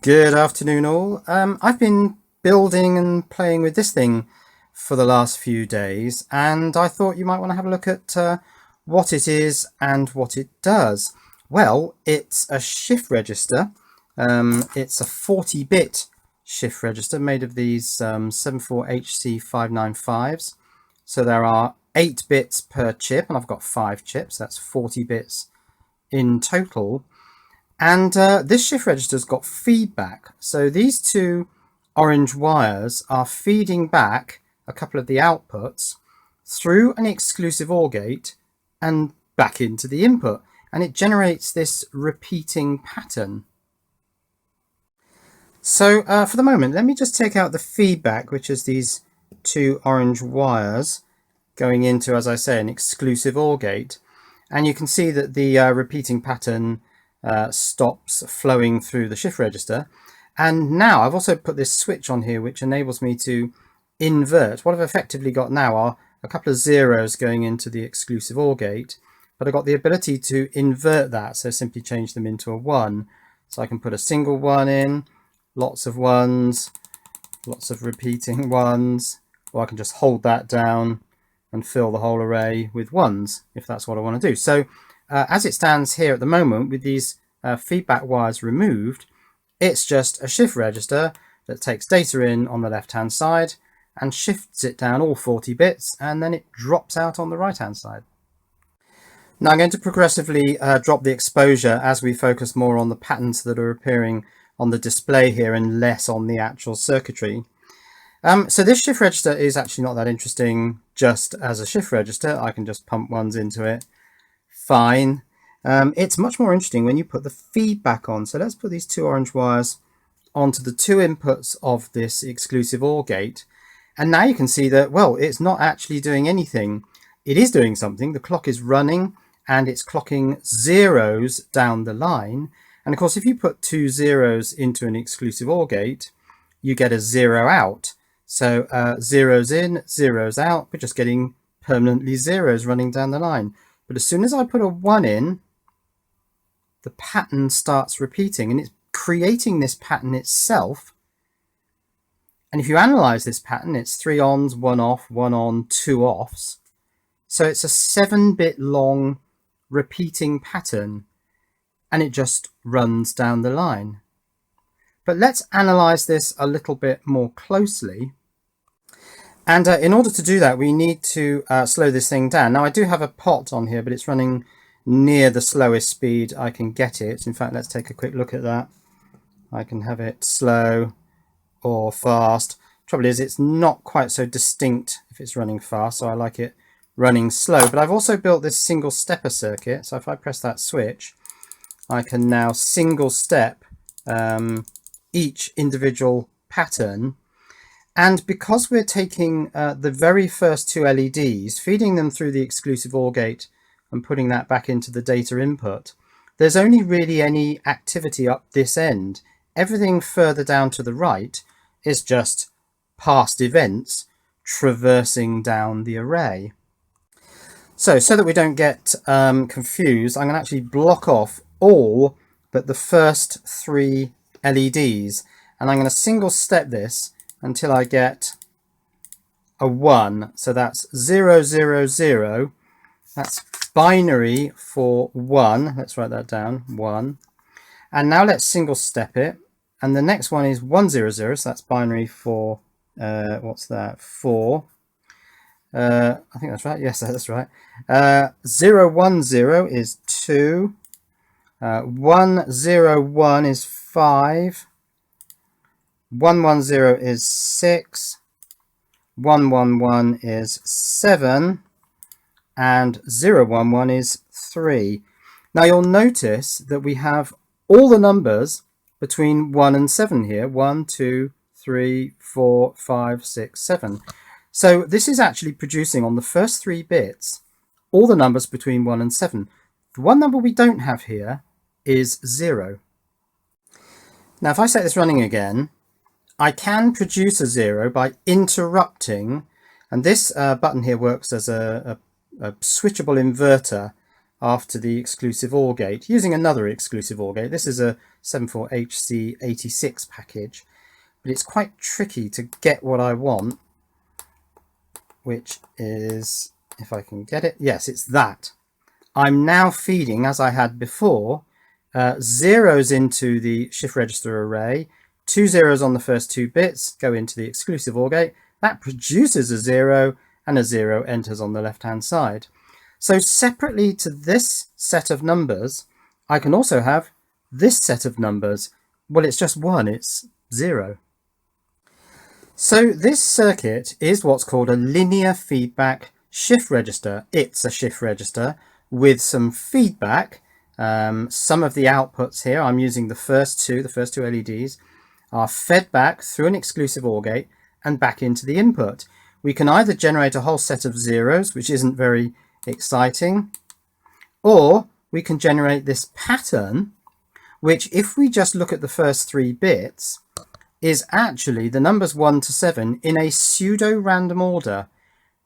Good afternoon all. I've been building and playing with this thing for the last few days, and I thought you might want to have a look at what it is and what it does. Well, it's a shift register. It's a 40-bit shift register made of these 74HC595s. So there are 8 bits per chip, and I've got 5 chips. That's 40 bits in total. And this shift register's got feedback. So these two orange wires are feeding back a couple of the outputs through an exclusive OR gate and back into the input. And it generates this repeating pattern. So for the moment, let me just take out the feedback, which is these two orange wires going into, as I say, an exclusive OR gate. And you can see that the repeating pattern stops flowing through the shift register. And now I've also put this switch on here which enables me to invert. What I've effectively got now are a couple of zeros going into the exclusive OR gate, but I've got the ability to invert that, so simply change them into a 1. So I can put a single 1 in, lots of 1s, lots of repeating 1s, or I can just hold that down and fill the whole array with 1s if that's what I want to do. So as it stands here at the moment, with these feedback wires removed, it's just a shift register that takes data in on the left hand side and shifts it down all 40 bits, and then it drops out on the right hand side. Now I'm going to progressively drop the exposure as we focus more on the patterns that are appearing on the display here and less on the actual circuitry. So this shift register is actually not that interesting just as a shift register. I can just pump 1s into it. Fine. It's much more interesting when you put the feedback on. So let's put these two orange wires onto the two inputs of this exclusive OR gate. And now you can see that, well, it's not actually doing anything. It is doing something. The clock is running and it's clocking zeros down the line. And of course, if you put 2 zeros into an exclusive OR gate, you get a 0 out. So zeros in, zeros out. We're just getting permanently zeros running down the line. But as soon as I put a 1 in, the pattern starts repeating, and it's creating this pattern itself. And if you analyze this pattern, it's 3 ons, 1 off, 1 on, 2 offs. So it's a 7-bit long repeating pattern, and it just runs down the line. But let's analyze this a little bit more closely. And in order to do that, we need to slow this thing down. Now, I do have a pot on here, but it's running near the slowest speed I can get it. In fact, let's take a quick look at that. I can have it slow or fast. Trouble is, it's not quite so distinct if it's running fast, so I like it running slow. But I've also built this single stepper circuit. So if I press that switch, I can now single step each individual pattern. And because we're taking the very first two LEDs, feeding them through the exclusive OR gate and putting that back into the data input, there's only really any activity up this end. Everything further down to the right is just past events traversing down the array. So that we don't get confused, I'm going to actually block off all but the first 3 LEDs, and I'm going to single step this until I get a 1. So that's 0, 0, 0. That's binary for 1. Let's write that down, 1. And now let's single step it. And the next one is 1, 0, 0. So that's binary for, what's that, 4. I think that's right. Yes, that's right. 0, 1, 0 is 2. 1, 0, 1 is 5. 110 is 6, 111 is 7, and 011 is 3. Now you'll notice that we have all the numbers between 1 and 7 here. 1, 2, 3, 4, 5, 6, 7. So this is actually producing on the first 3 bits all the numbers between 1 and 7. The one number we don't have here is 0. Now if I set this running again, I can produce a 0 by interrupting, and this button here works as a switchable inverter after the exclusive OR gate using another exclusive OR gate. This is a 74HC86 package, but it's quite tricky to get what I want, which is, if I can get it, yes, it's that. I'm now feeding, as I had before, zeros into the shift register array. 2 zeros on the first 2 bits go into the exclusive OR gate. That produces a 0, and a 0 enters on the left hand side. So separately to this set of numbers, I can also have this set of numbers. Well, it's just 1, it's 0. So this circuit is what's called a linear feedback shift register. It's a shift register with some feedback. Some of the outputs here, I'm using the first two LEDs, are fed back through an exclusive OR gate and back into the input. We can either generate a whole set of zeros, which isn't very exciting, or we can generate this pattern, which, if we just look at the first 3 bits, is actually the numbers 1 to 7 in a pseudo-random order.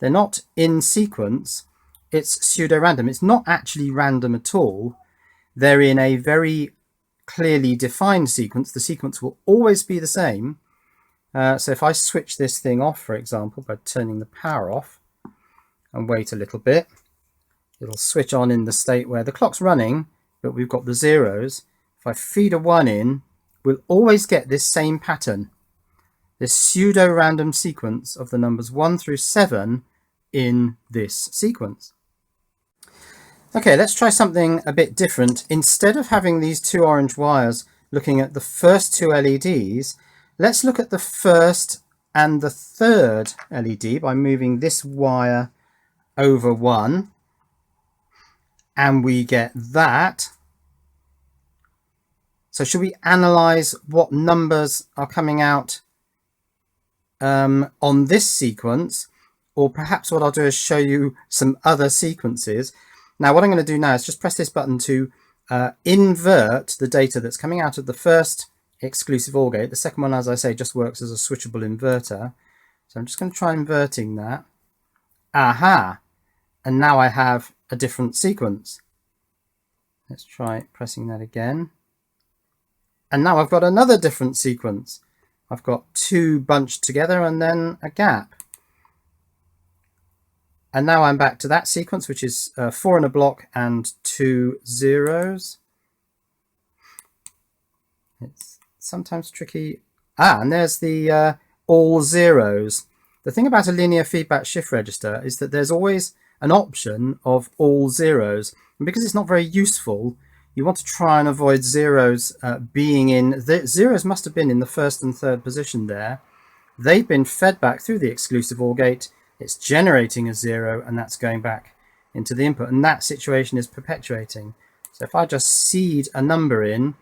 They're not in sequence, it's pseudo-random. It's not actually random at all. They're in a very clearly defined sequence. The sequence will always be the same. So if I switch this thing off, for example, by turning the power off and wait a little bit, it'll switch on in the state where the clock's running, but we've got the zeros. If I feed a 1 in, we'll always get this same pattern, this pseudo-random sequence of the numbers 1 through 7 in this sequence. Okay, let's try something a bit different. Instead of having these 2 orange wires looking at the first 2 LEDs, let's look at the first and the third LED by moving this wire over 1, and we get that. So should we analyze what numbers are coming out on this sequence, or perhaps what I'll do is show you some other sequences. Now what I'm going to do now is just press this button to invert the data that's coming out of the first exclusive OR gate. The second one, as I say, just works as a switchable inverter. So I'm just going to try inverting that. Aha! And now I have a different sequence. Let's try pressing that again. And now I've got another different sequence. I've got 2 bunched together and then a gap. And now I'm back to that sequence, which is 4 in a block and 2 zeros. It's sometimes tricky. And there's the all zeros. The thing about a linear feedback shift register is that there's always an option of all zeros. And because it's not very useful, you want to try and avoid zeros being in. The zeros must have been in the first and third position there. They've been fed back through the exclusive OR gate. It's generating a 0, and that's going back into the input, and that situation is perpetuating. So if I just seed a number in,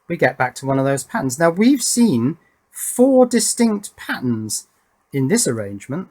we get back to one of those patterns. Now we've seen 4 distinct patterns in this arrangement.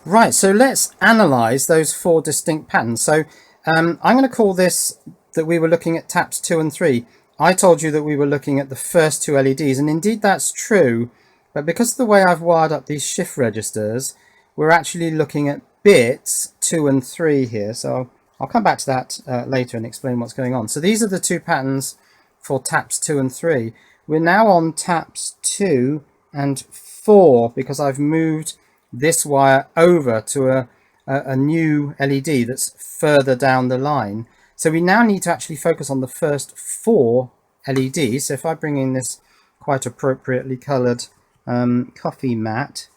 Right, so let's analyze those 4 distinct patterns. So I'm going to call this that we were looking at taps 2 and 3. I told you that we were looking at the first 2 LEDs, and indeed that's true, but because of the way I've wired up these shift registers, we're actually looking at bits 2 and 3 here. So I'll come back to that later and explain what's going on. So these are the 2 patterns for taps 2 and 3. We're now on taps 2 and 4 because I've moved this wire over to a new LED that's further down the line. So we now need to actually focus on the first 4 LEDs. So if I bring in this quite appropriately coloured coffee mat,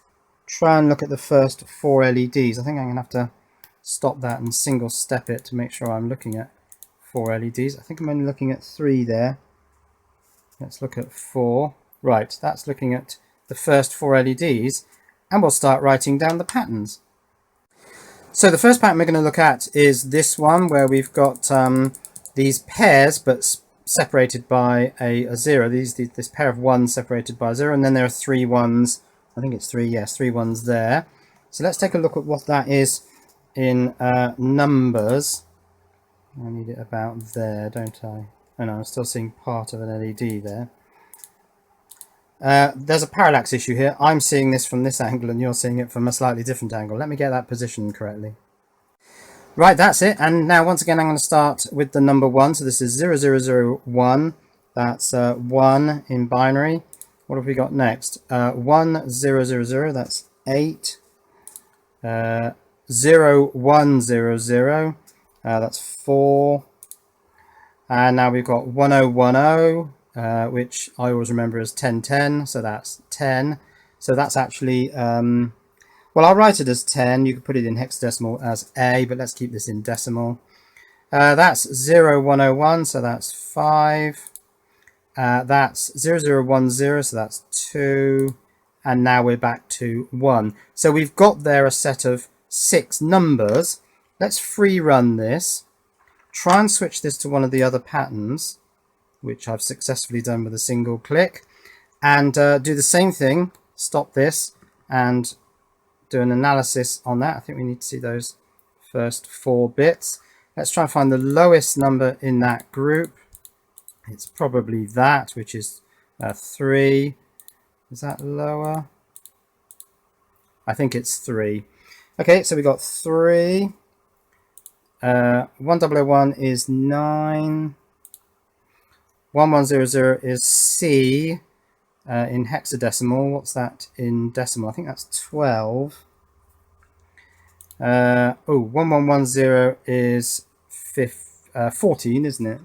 try and look at the first 4 LEDs. I think I'm going to have to stop that and single step it to make sure I'm looking at 4 LEDs. I think I'm only looking at 3 there. Let's look at 4. Right, that's looking at the first 4 LEDs, and we'll start writing down the patterns. So the first pattern we're going to look at is this one, where we've got these pairs but separated by a 0. This pair of 1s separated by a 0, and then there are 3 1s. I think it's 3, yes, 3 1s there. So let's take a look at what that is in numbers. I need it about there, don't I? Oh no, I'm still seeing part of an LED there. There's a parallax issue here. I'm seeing this from this angle and you're seeing it from a slightly different angle. Let me get that positioned correctly. Right, that's it. And now once again I'm going to start with the number 1. So this is 0001. That's 1 in binary. What have we got next? 1000, that's 8. 0100, that's 4. And now we've got 1010, which I always remember as 1010, so that's 10. So that's actually, well, I'll write it as 10. You could put it in hexadecimal as A, but let's keep this in decimal. That's 0101, so that's 5. That's 0010, so that's 2. And now we're back to 1. So we've got there a set of 6 numbers. Let's free run this. Try and switch this to one of the other patterns, which I've successfully done with a single click. And do the same thing. Stop this and do an analysis on that. I think we need to see those first 4 bits. Let's try and find the lowest number in that group. It's probably that, which is 3. Is that lower? I think it's 3. Okay, so we got 3. 1001 is 9. 1100 is C in hexadecimal. What's that in decimal? I think that's 12. 1110 is 14, isn't it?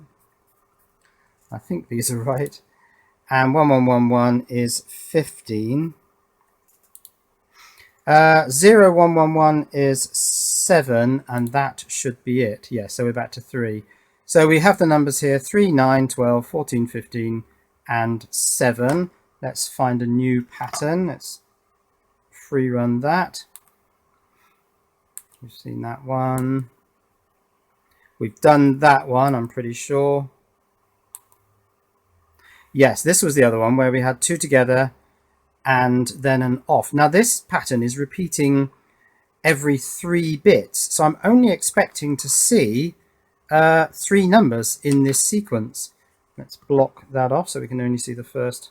I think these are right. And 1111 is 15. 0111 is 7, and that should be it. Yeah, so we're back to 3. So we have the numbers here: 3, 9, 12, 14, 15, and 7. Let's find a new pattern. Let's free run that. We've seen that one. We've done that one, I'm pretty sure. Yes, this was the other one where we had 2 together and then an off. Now this pattern is repeating every 3 bits, so I'm only expecting to see 3 numbers in this sequence. Let's block that off so we can only see the first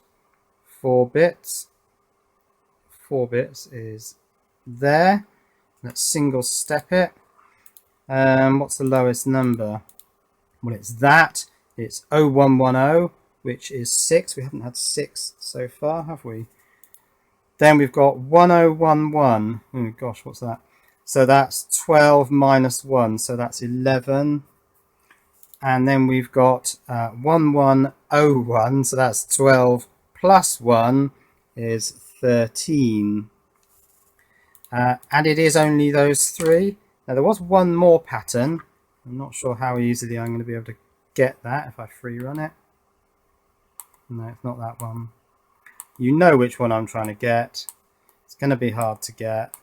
4 bits. 4 bits is there. Let's single step it. What's the lowest number? Well, it's that. It's 0110, which is 6. We haven't had 6 so far, have we? Then we've got 1011. Oh gosh, what's that? So that's 12 minus 1, so that's 11. And then we've got 1101, so that's 12 plus 1 is 13. And it is only those 3. Now there was one more pattern. I'm not sure how easily I'm going to be able to get that if I free run it. No, it's not that one. You know which one I'm trying to get. It's going to be hard to get.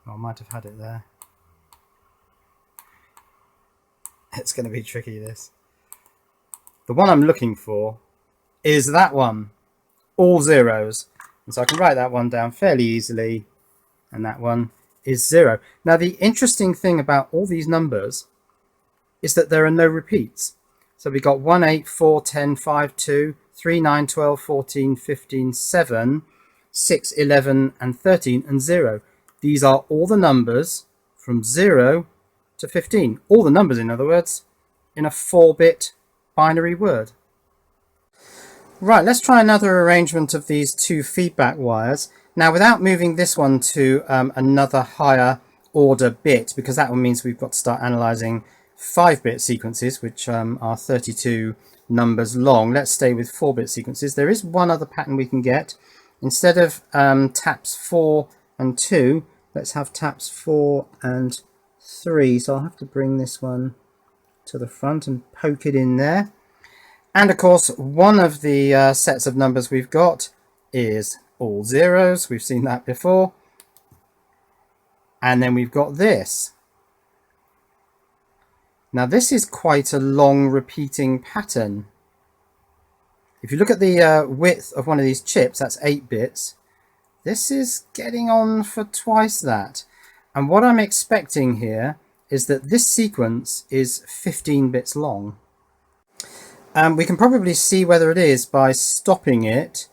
Oh, I might have had it there. It's going to be tricky, this. The one I'm looking for is that one. All zeros. And so I can write that one down fairly easily. And that one is 0. Now the interesting thing about all these numbers is that there are no repeats. So we got 1, 8, 4, 10, 5, 2, 3, 9, 12, 14, 15, 7, 6, 11, and 13, and 0. These are all the numbers from 0 to 15. All the numbers, in other words, in a 4-bit binary word. Right, let's try another arrangement of these 2 feedback wires. Now, without moving this one to another higher order bit, because that one means we've got to start analysing 5-bit sequences, which are 32 numbers long. Let's stay with 4-bit sequences. There is one other pattern we can get. Instead of taps 4 and 2, let's have taps 4 and 3. So I'll have to bring this one to the front and poke it in there. And of course, one of the sets of numbers we've got is all zeros. We've seen that before. And then we've got this. Now this is quite a long repeating pattern. If you look at the width of one of these chips, that's 8 bits. This is getting on for twice that. And what I'm expecting here is that this sequence is 15 bits long. We can probably see whether it is by stopping it.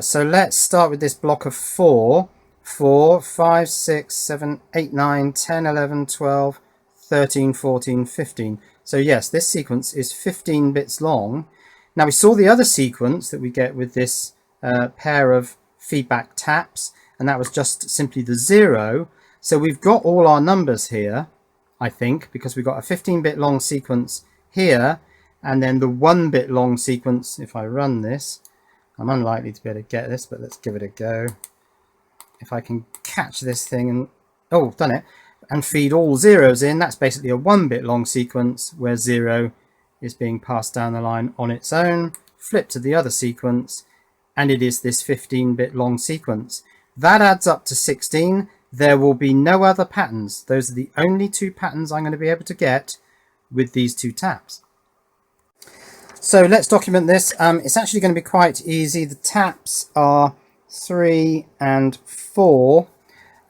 So let's start with this block of 4. 4, 5, 6, 7, 8, 9, 10, 11, 12, 13, 14, 15. So yes, this sequence is 15 bits long. Now we saw the other sequence that we get with this pair of feedback taps, and that was just simply the 0. So we've got all our numbers here, I think, because we've got a 15-bit long sequence here, and then the 1-bit long sequence. If I run this, I'm unlikely to be able to get this, but let's give it a go. If I can catch this thing and, oh, done it, and feed all zeros in, that's basically a 1-bit long sequence where 0 is being passed down the line on its own. Flip to the other sequence, and it is this 15-bit long sequence. That adds up to 16. There will be no other patterns. Those are the only 2 patterns I'm going to be able to get with these 2 taps. So let's document this. It's actually going to be quite easy. The taps are 3 and 4.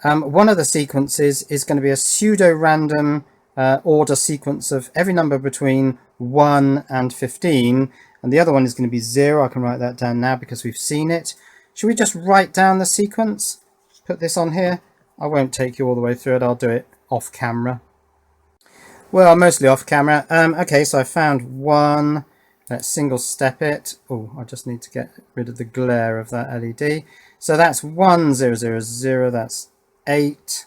One of the sequences is going to be a pseudo-random order sequence of every number between 1 and 15, and the other one is going to be 0. I can write that down now because we've seen it. Should we just write down the sequence? Put this on here. I won't take you all the way through it. I'll do it off camera. Well, mostly off camera. Okay, so I found 1. Let's single step it. Oh, I just need to get rid of the glare of that LED. So that's 1, 0, 0, 0. That's 8.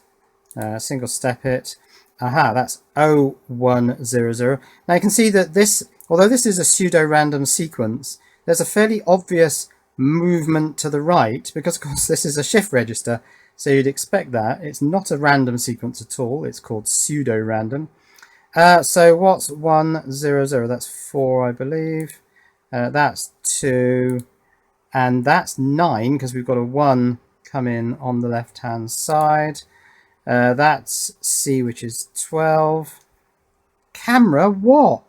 Single step it. Aha, that's 0, 1, 0, 0. Now you can see that this, although this is a pseudo-random sequence, there's a fairly obvious movement to the right because, of course, this is a shift register. So you'd expect that. It's not a random sequence at all. It's called pseudo-random. So what's 1, 0, 0? That's 4, I believe. That's 2. And that's 9 because we've got a 1 come in on the left-hand side. That's C, which is 12. Camera, what?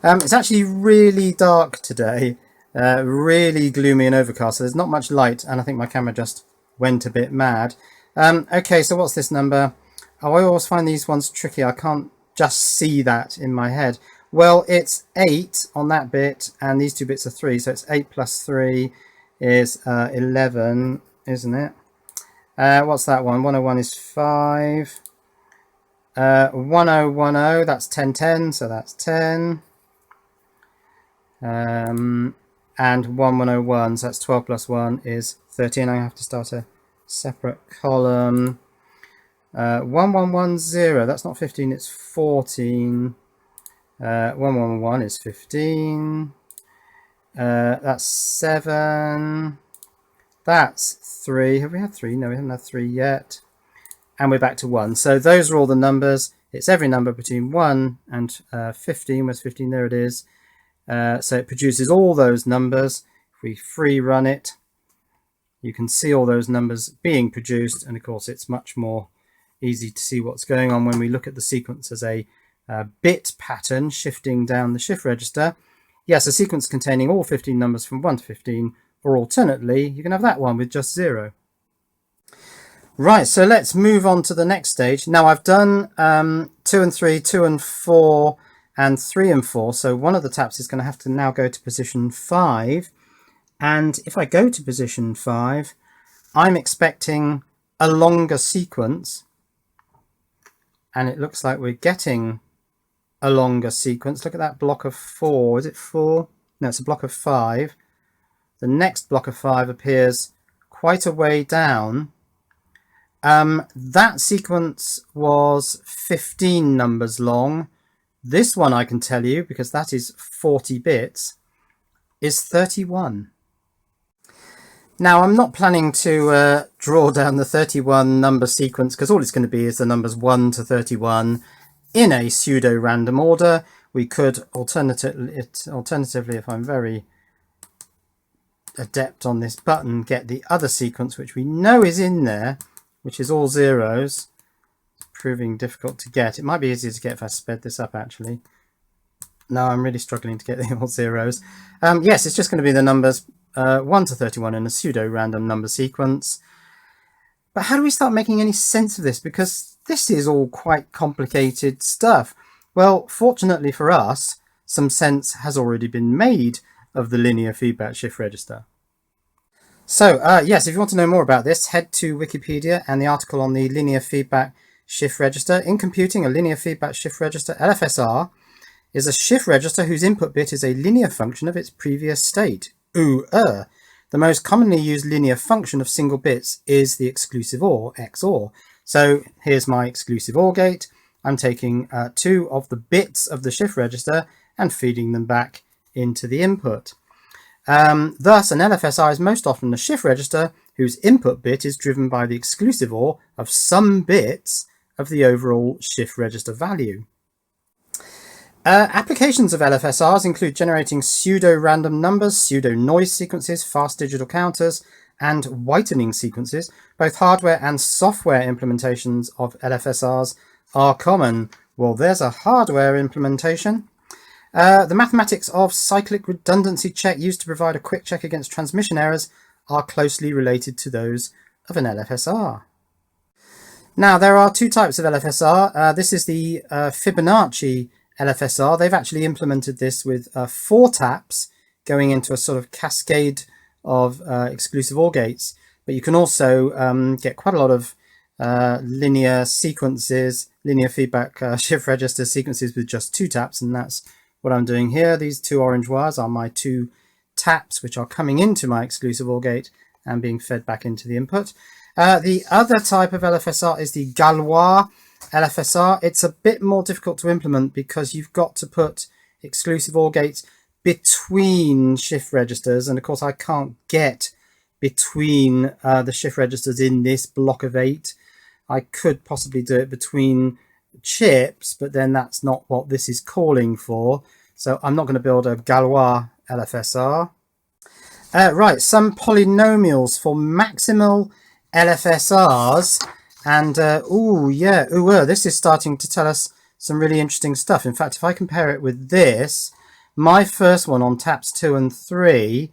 It's actually really dark today. Really gloomy and overcast. So there's not much light, and I think my camera just went a bit mad. Okay, so what's this number? Oh, I always find these ones tricky. I can't just see that in my head. Well, it's 8 on that bit, and these 2 bits are 3, so it's 8 plus 3 is 11, isn't it? What's that one? 101 is 5. 1010, that's 1010, so that's 10. And 1101, so that's 12 plus 1 is 13. I have to start a separate column. 1110, that's not 15, it's 14. 1111 is 15. That's 7. That's 3. Have we had 3? No, we haven't had 3 yet. And we're back to 1. So those are all the numbers. It's every number between 1 and 15. Where's 15? There it is. So it produces all those numbers. If we free run it, you can see all those numbers being produced. And of course, it's much more easy to see what's going on when we look at the sequence as a bit pattern shifting down the shift register. Yes, a sequence containing all 15 numbers from 1 to 15, or alternately, you can have that one with just 0. Right, so let's move on to the next stage. Now I've done 2 and 3, 2 and 4, and 3 and 4. So one of the taps is going to have to now go to position 5. And if I go to position 5, I'm expecting a longer sequence. And it looks like we're getting a longer sequence. Look at that block of 4. Is it 4? No, it's a block of 5. The next block of 5 appears quite a way down. That sequence was 15 numbers long. This one, I can tell you, because that is 40 bits, is 31. Now, I'm not planning to draw down the 31 number sequence, because all it's going to be is the numbers 1 to 31 in a pseudo-random order. We could alternatively, if I'm very adept on this button, get the other sequence, which we know is in there, which is all zeros. It's proving difficult to get. It might be easier to get if I sped this up, actually. No, I'm really struggling to get the all zeros. Yes, it's just going to be the numbers 1 to 31 in a pseudo-random number sequence. But how do we start making any sense of this? Because this is all quite complicated stuff. Well, fortunately for us, some sense has already been made of the linear feedback shift register. So yes, if you want to know more about this, head to Wikipedia and the article on the linear feedback shift register. In computing a linear feedback shift register, LFSR is a shift register whose input bit is a linear function of its previous state. The most commonly used linear function of single bits is the exclusive OR, XOR. So here's my exclusive OR gate. I'm taking 2 of the bits of the shift register and feeding them back into the input. Thus, an LFSR is most often a shift register whose input bit is driven by the exclusive OR of some bits of the overall shift register value. Applications of LFSRs include generating pseudo-random numbers, pseudo-noise sequences, fast digital counters, and whitening sequences. Both hardware and software implementations of LFSRs are common. Well, there's a hardware implementation. The mathematics of cyclic redundancy check used to provide a quick check against transmission errors are closely related to those of an LFSR. Now, there are 2 types of LFSR. This is the Fibonacci LFSR. They've actually implemented this with 4 taps going into a sort of cascade of exclusive OR gates. But you can also get quite a lot of linear sequences, linear feedback shift register sequences with just 2 taps, and that's what I'm doing here. These 2 orange wires are my 2 taps which are coming into my exclusive OR gate and being fed back into the input. The other type of LFSR is the Galois LFSR. It's a bit more difficult to implement because you've got to put exclusive OR gates between shift registers, and of course I can't get between the shift registers in this block of 8. I could possibly do it between chips, but then that's not what this is calling for, so I'm not going to build a Galois LFSR. Right, some polynomials for maximal LFSRs. And this is starting to tell us some really interesting stuff. In fact, if I compare it with this, my first one on taps 2 and 3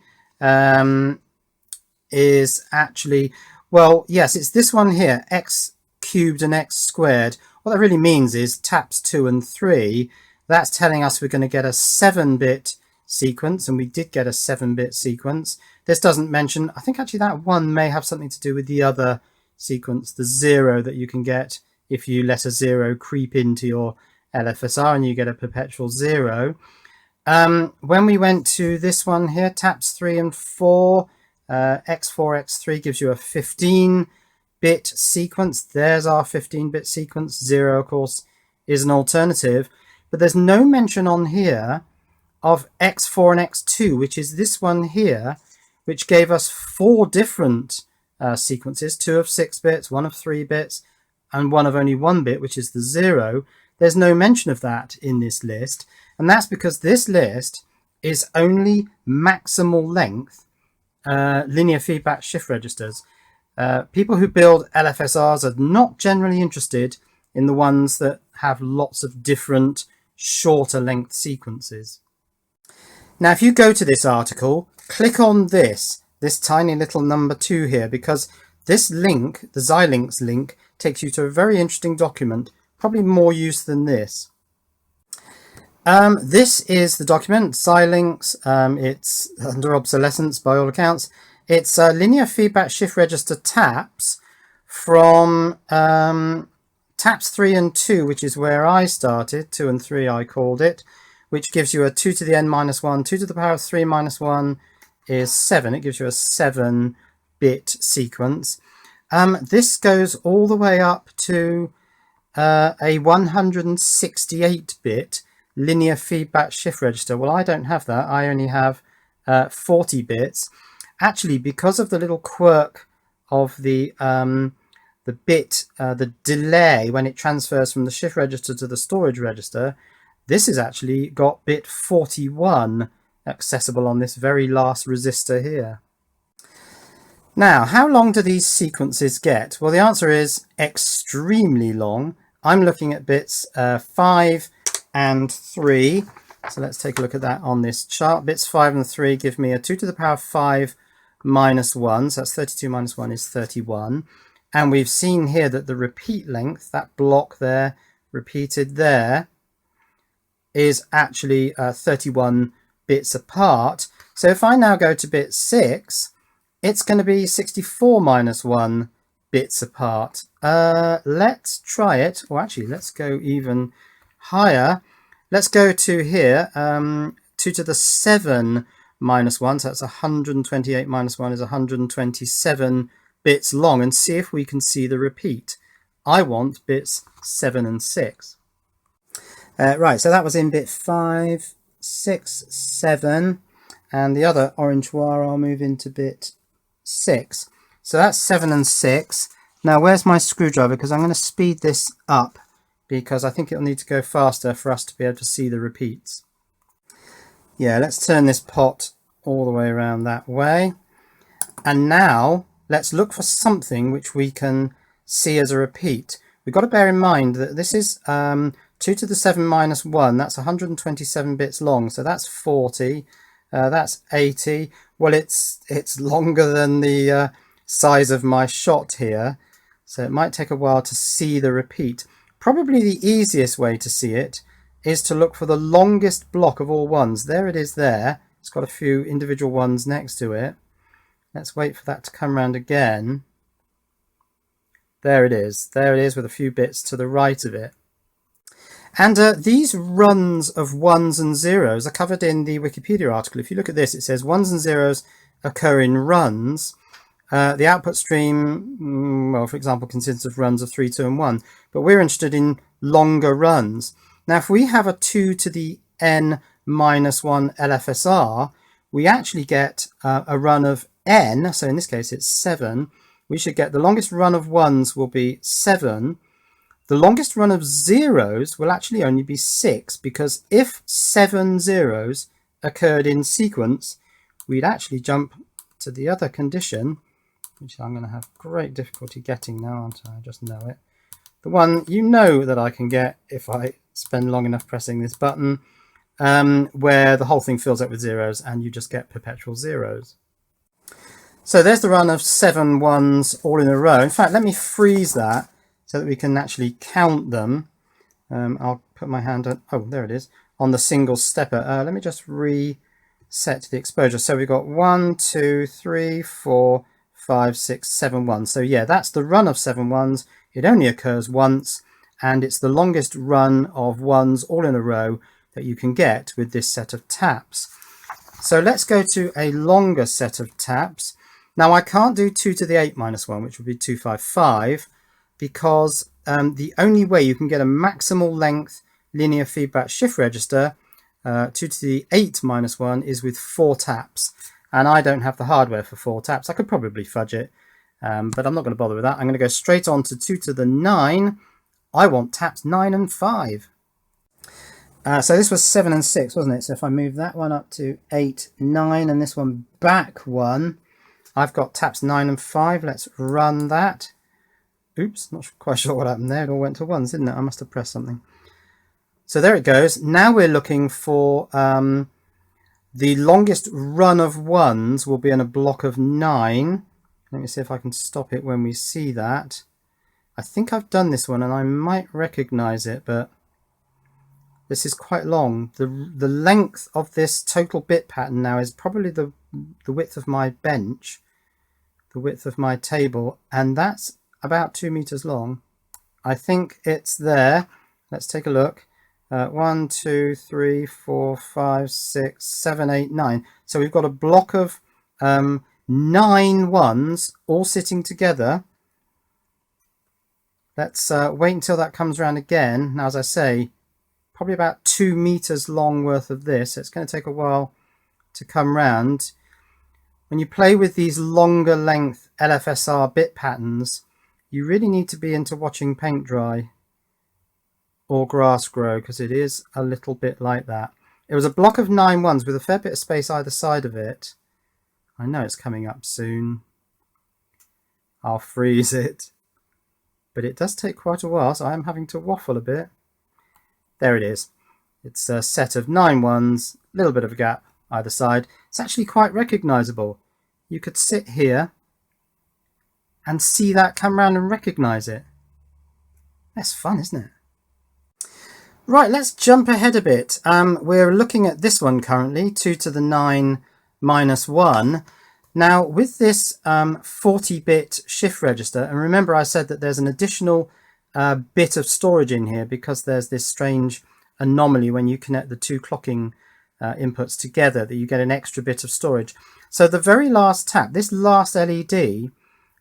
is actually, well, yes, it's this one here, x cubed and x squared. What that really means is taps 2 and 3, that's telling us we're going to get a 7-bit sequence, and we did get a 7-bit sequence. This doesn't mention, I think actually that one may have something to do with the other sequence, the 0 that you can get if you let a 0 creep into your LFSR and you get a perpetual 0. When we went to this one here, taps 3 and 4, x4, x3 gives you a 15-bit sequence. There's our 15-bit sequence. 0, of course, is an alternative, but there's no mention on here of x4 and x2, which is this one here, which gave us 4 different sequences, 2 of 6 bits, 1 of 3 bits, and 1 of only 1 bit, which is the 0. There's no mention of that in this list, and that's because this list is only maximal length linear feedback shift registers. People who build LFSRs are not generally interested in the ones that have lots of different shorter length sequences. Now, if you go to this article, click on this tiny little number 2 here, because this link, the Xilinx link, takes you to a very interesting document, probably more use than this. This is the document, Xilinx. It's under obsolescence by all accounts. It's linear feedback shift register taps from taps 3 and 2, which is where I started. 2 and 3 I called it, which gives you a 2 to the n minus 1. 2 to the power of 3 minus 1 is 7. It gives you a 7-bit sequence. This goes all the way up to a 168-bit linear feedback shift register. Well, I don't have that. I only have 40 bits. Actually, because of the little quirk of the bit, the delay when it transfers from the shift register to the storage register, this has actually got bit 41 accessible on this very last resistor here. Now, how long do these sequences get? Well, the answer is extremely long. I'm looking at bits 5 and 3. So let's take a look at that on this chart. Bits 5 and 3 give me a 2 to the power of 5 minus 1. So that's 32 minus 1 is 31. And we've seen here that the repeat length, that block there, repeated there, is actually 31 bits apart. So if I now go to bit 6, it's going to be 64 minus 1 bits apart. Let's try it, or actually let's go even higher. Let's go to here, 2 to the 7 minus 1, so that's 128 minus 1 is 127 bits long, and see if we can see the repeat. I want bits 7 and 6. Right, so that was in bit 5, 6, 7, and the other orange wire I'll move into bit 6. So that's 7 and 6. Now where's my screwdriver? Because I'm going to speed this up because I think it'll need to go faster for us to be able to see the repeats. Yeah, let's turn this pot all the way around that way. And now let's look for something which we can see as a repeat. We've got to bear in mind that this is 2 to the 7 minus 1. That's 127 bits long. So that's 40. That's 80. Well, it's longer than the size of my shot here. So it might take a while to see the repeat. Probably the easiest way to see it is to look for the longest block of all ones. There it is there. It's got a few individual ones next to it. Let's wait for that to come around again. There it is. There it is with a few bits to the right of it. And these runs of ones and zeros are covered in the Wikipedia article. If you look at this, it says ones and zeros occur in runs. The output stream, well, for example, consists of runs of 3, 2, and 1. But we're interested in longer runs. Now, if we have a 2 to the n minus 1 LFSR, we actually get a run of n. So in this case, it's 7. We should get the longest run of ones will be 7. The longest run of zeros will actually only be 6, because if 7 zeros occurred in sequence, we'd actually jump to the other condition, which I'm going to have great difficulty getting now, aren't I? I just know it. The one you know that I can get if I spend long enough pressing this button, where the whole thing fills up with zeros and you just get perpetual zeros. So there's the run of 7 ones all in a row. In fact, let me freeze that so that we can actually count them. I'll put my hand on, oh, there it is, on the single stepper. Let me just reset the exposure. So we've got 1, 2, 3, 4, 5, 6, 7 ones. So yeah, that's the run of 7 ones. It only occurs once, and it's the longest run of ones all in a row that you can get with this set of taps. So let's go to a longer set of taps. Now I can't do 2 to the 8 minus 1, which would be 255, because the only way you can get a maximal length linear feedback shift register 2 to the 8 minus 1 is with 4 taps, and I don't have the hardware for 4 taps. I could probably fudge it, but I'm not going to bother with that. I'm going to go straight on to 2 to the 9. I want taps 9 and 5. So this was 7 and 6, wasn't it? So if I move that one up to 8, 9, and this one back 1, I've got taps 9 and 5. Let's run that. Oops, not quite sure what happened there. It all went to ones, didn't it? I must have pressed something. So there it goes. Now we're looking for the longest run of ones will be in a block of 9. Let me see if I can stop it when we see that. I think I've done this one and I might recognize it, but this is quite long. The length of this total bit pattern now is probably the width of my bench, the width of my table, and that's about 2 meters long. I think it's there. Let's take a look. 1, 2, 3, 4, 5, 6, 7, 8, 9. So we've got a block of 9 ones all sitting together. Let's wait until that comes around again. Now, as I say, probably about 2 meters long worth of this. It's going to take a while to come round. When you play with these longer length LFSR bit patterns, you really need to be into watching paint dry or grass grow, because it is a little bit like that. It was a block of 9 ones with a fair bit of space either side of it. I know it's coming up soon. I'll freeze it. But it does take quite a while, so I'm having to waffle a bit. There it is. It's a set of 9 ones, a little bit of a gap either side. It's actually quite recognizable. You could sit here and see that come round and recognize it. That's fun, isn't it? Right, let's jump ahead a bit. We're looking at this one currently, 2 to the 9 minus 1. Now with this 40-bit shift register, and remember I said that there's an additional bit of storage in here because there's this strange anomaly when you connect the two clocking inputs together, that you get an extra bit of storage. So the very last tap, this last LED,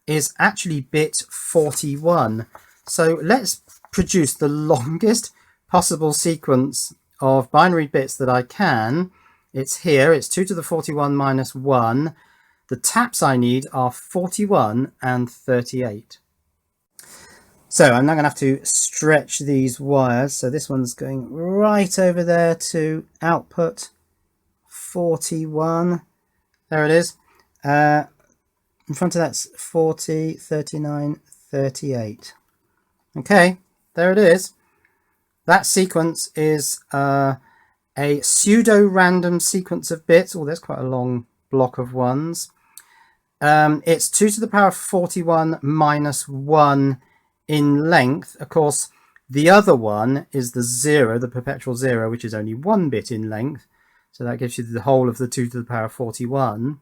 is actually bit 41. So let's produce the longest possible sequence of binary bits that I can. It's here, it's 2 to the 41 minus 1. The taps I need are 41 and 38. So I'm now going to have to stretch these wires. So this one's going right over there to output 41. There it is. In front of that's 40, 39, 38. Okay, there it is. That sequence is a pseudo-random sequence of bits. Oh, there's quite a long block of ones. It's 2 to the power of 41 minus 1 in length. Of course, the other one is the 0, the perpetual 0, which is only 1 bit in length. So that gives you the whole of the 2 to the power of 41.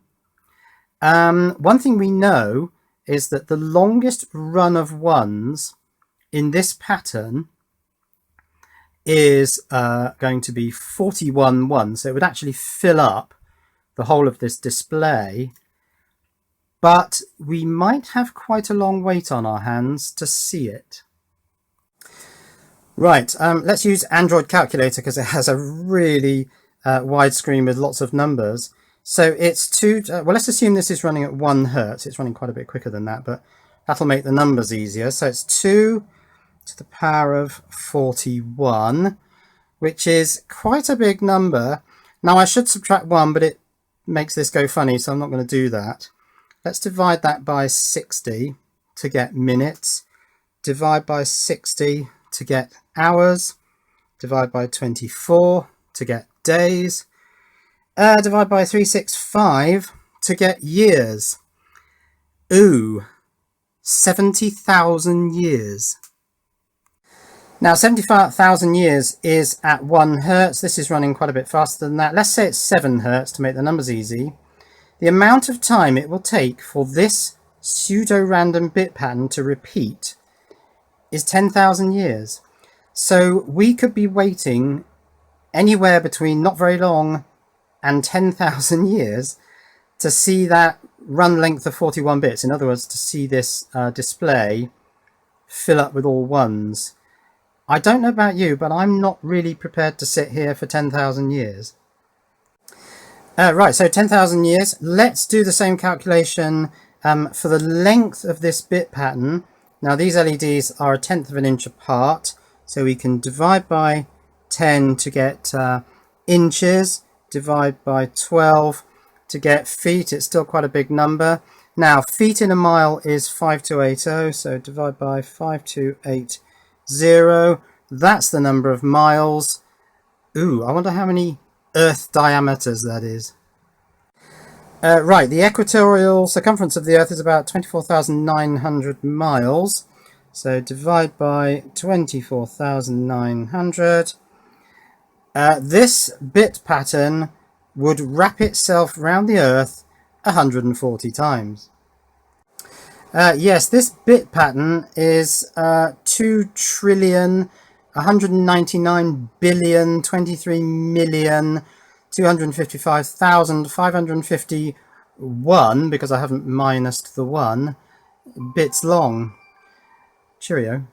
One thing we know is that the longest run of ones in this pattern is going to be 41 ones. So it would actually fill up the whole of this display. But we might have quite a long wait on our hands to see it. Right, let's use Android Calculator because it has a really wide screen with lots of numbers. So it's well, let's assume this is running at 1 hertz. It's running quite a bit quicker than that, but that'll make the numbers easier. So it's 2 to the power of 41, which is quite a big number. Now I should subtract 1, but it makes this go funny, so I'm not going to do that. Let's divide that by 60 to get minutes. Divide by 60 to get hours. Divide by 24 to get days. Divide by 365 to get years. Ooh, 70,000 years. Now 75,000 years is at 1 hertz. This is running quite a bit faster than that. Let's say it's 7 hertz to make the numbers easy. The amount of time it will take for this pseudo-random bit pattern to repeat is 10,000 years. So we could be waiting anywhere between not very long and 10,000 years to see that run length of 41 bits. In other words, to see this display fill up with all ones. I don't know about you, but I'm not really prepared to sit here for 10,000 years. Right, so 10,000 years. Let's do the same calculation for the length of this bit pattern. Now these LEDs are 1/10 of an inch apart, so we can divide by 10 to get inches, divide by 12 to get feet. It's still quite a big number. Now feet in a mile is 5280, so divide by 5280. That's the number of miles. Ooh, I wonder how many Earth diameters that is. Right, the equatorial circumference of the Earth is about 24,900 miles. So divide by 24,900. This bit pattern would wrap itself round the Earth 140 times. Yes, this bit pattern is 2,199,255,551, because I haven't minused the 1, bits long. Cheerio.